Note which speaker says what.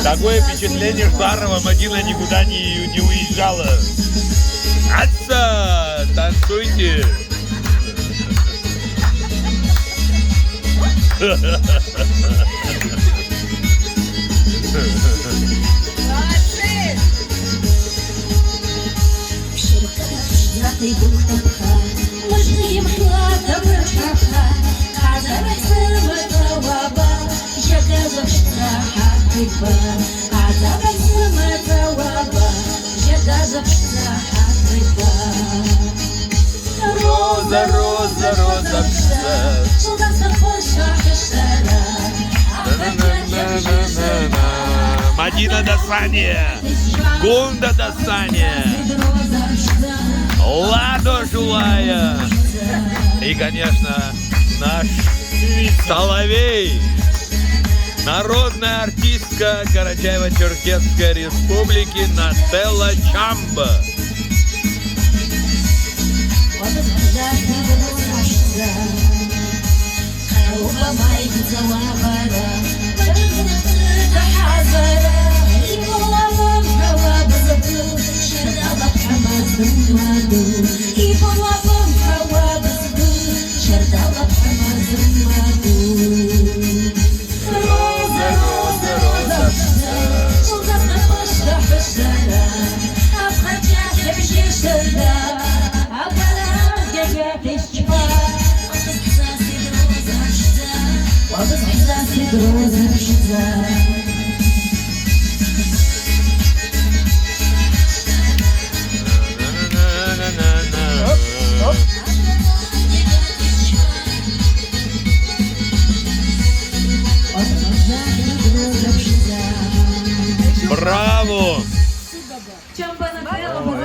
Speaker 1: Такое впечатление, что Арова Мадина никуда не уезжала. Отца, танцуйте! Роза, роза, роза, Мадина Дасания, Гунда Дасания, Ладо Жулая и, конечно, наш Соловей, народная артистка Карачаево-Черкесской Республики Нателла Чамба. Браво!
Speaker 2: Чамба Нателла,